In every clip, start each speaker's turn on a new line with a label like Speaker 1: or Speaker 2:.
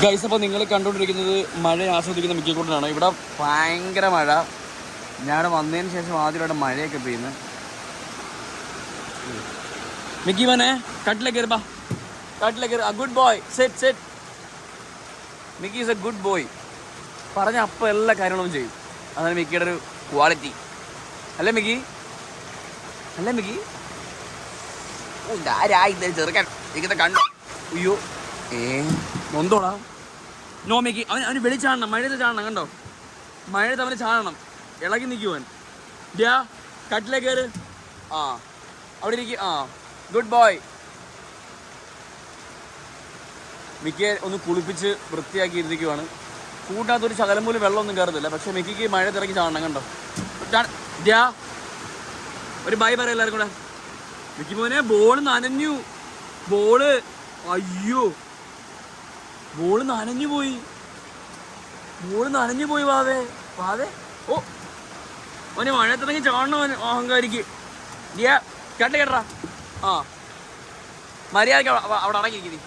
Speaker 1: Guys, അപ്പോൾ നിങ്ങൾ കണ്ടുകൊണ്ടിരിക്കുന്നത് മഴ ആസ്വദിക്കുന്ന മിക്കക്കൂട്ടനാണ്. ഇവിടെ ഭയങ്കര മഴ. ഞാൻ വന്നതിന് ശേഷം ആദ്യമായിട്ട് മഴയൊക്കെ പെയ്യുന്നത്. മിക്കി മോനെ കട്ടിലേക്ക് കയറിപ്പാ, കട്ടിലേക്ക് കയറി. Good boy, set set. Mickey is A good boy. പറഞ്ഞ അപ്പം എല്ലാ കാര്യങ്ങളും ചെയ്യും. അതാണ് മിക്കിയുടെ ഒരു ക്വാളിറ്റി. അല്ലേ മിക്കി? അല്ലേ മിക്കി? ഓ ആരായി ചെറുക്കാൻ മിക്കത്തെ കണ്ടോ? അയ്യോ നൊന്തോടാ. നോ മിക്കി, അവന് വെളി ചാടണം, മഴയത്ത് ചാടണം. കണ്ടോ, മഴയത്ത് അവന് ചാടണം. ഇളകി നിൽക്കുവൻ. ഡ്യാ കട്ടിലേക്ക് കയറ്. ആ അവിടെ ഇരിക്കും. ആ ഗുഡ് ബോയ്. മിക്കിയെ ഒന്ന് കുളിപ്പിച്ച് വൃത്തിയാക്കി ഇരുത്തിക്കുവാണ്. കൂട്ടാത്തൊരു ശകലം പോലും വെള്ളമൊന്നും കയറത്തില്ല. പക്ഷെ മിക്കിക്ക് മഴയത്തിറങ്ങി ചാടണം. കണ്ടോ ഡ്യാ, ഒരു ബൈ പറയാം എല്ലാവരും കൂടെ. മിക്കി മോനെ ബോള് നനഞ്ഞു. ബോള് അയ്യോ, ബോള് നനഞ്ഞു പോയി. ബോള് നനഞ്ഞു പോയി. വാവേ വാവേ. ഓ അവന് മഴയത്തിറങ്ങി ചാടണം. അവന് അഹങ്കാരിക്ക്. ഡിയാ കണ്ട കേട്ടറാ. ആ മര്യാദക്ക് അവിടെ അടങ്ങിയിരിക്കുന്നു.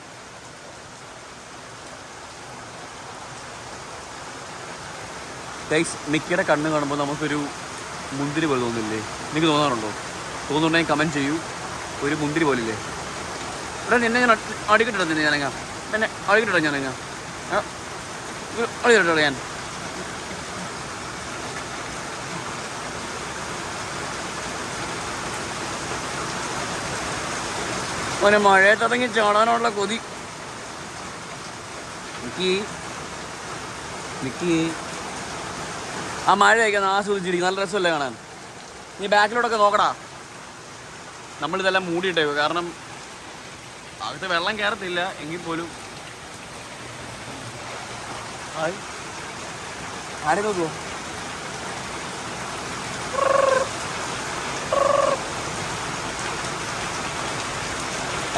Speaker 1: ഗൈസ്, മിക്കിയുടെ കണ്ണ് കാണുമ്പോൾ നമുക്കൊരു മുന്തിരി പോലെ തോന്നില്ലേ? നിങ്ങൾക്ക് തോന്നാറുണ്ടോ? തോന്നുന്നുണ്ടെങ്കിൽ കമൻറ്റ് ചെയ്യൂ. ഒരു മുന്തിരി പോലില്ലേ? ഇവിടെ നിന്നെ ഞാൻ അടിക്കിട്ടിട. നിന്നെ ഞാനെങ്ങാ പിന്നെ അടിക്കിട്ടിട. ഞാനെങ്ങാ അടിക്കിട്ടിട. ഞാൻ അവനെ മഴയത്തിറങ്ങി ചാടാനുള്ള കൊതി. മിക്കി ആ മഴയൊക്കെ ആസ്വദിച്ചിരിക്കും. നല്ല രസമല്ലേ കാണാൻ? നീ ബാക്കിലോട്ടൊക്കെ നോക്കടാ. നമ്മളിതെല്ലാം മൂടിയിട്ടേക്കോ, കാരണം അകത്ത് വെള്ളം കയറത്തില്ല. എങ്കിൽ പോലും ആരെ നോക്കുവോ?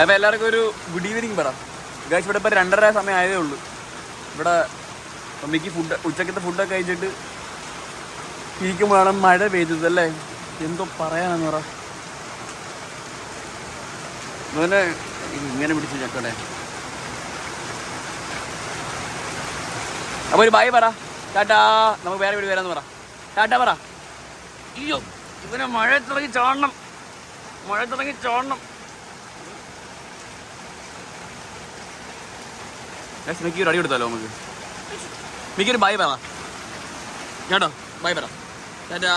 Speaker 1: അപ്പോൾ എല്ലാവർക്കും ഒരു ഗുഡ് ഈവനിങ് പറ. ഗൈസ്, ഇവിടെ ഇപ്പോൾ 2:30 സമയം ആയതേ ഉള്ളൂ. ഇവിടെ മിക്കി ഉച്ചക്കത്തെ ഫുഡൊക്കെ കഴിച്ചിട്ട് ഇരിക്കുമ്പോഴാണ് മഴ പെയ്തത്. അല്ലേ, എന്തോ പറയാനെന്ന് പറ. അങ്ങനെ ഇങ്ങനെ പിടിച്ച് ഞെക്കട്ടെ. അപ്പോൾ ഒരു ബൈ പറ. ടാറ്റാ, നമുക്ക് വേറെ വീട് വരാമെന്ന് പറ. ടാറ്റാ പറ. അയ്യോ, ഇവനെ മഴയത്തിറങ്ങി ചാടണം, മഴയത്തിറങ്ങി ചാടണം. മിക്കി ഒരു അടി കൊടുത്താലോ നമുക്ക്? മിക്കി ഒരു ബൈ പറ കേട്ടോ. ബൈ പറ. ടാറ്റാ.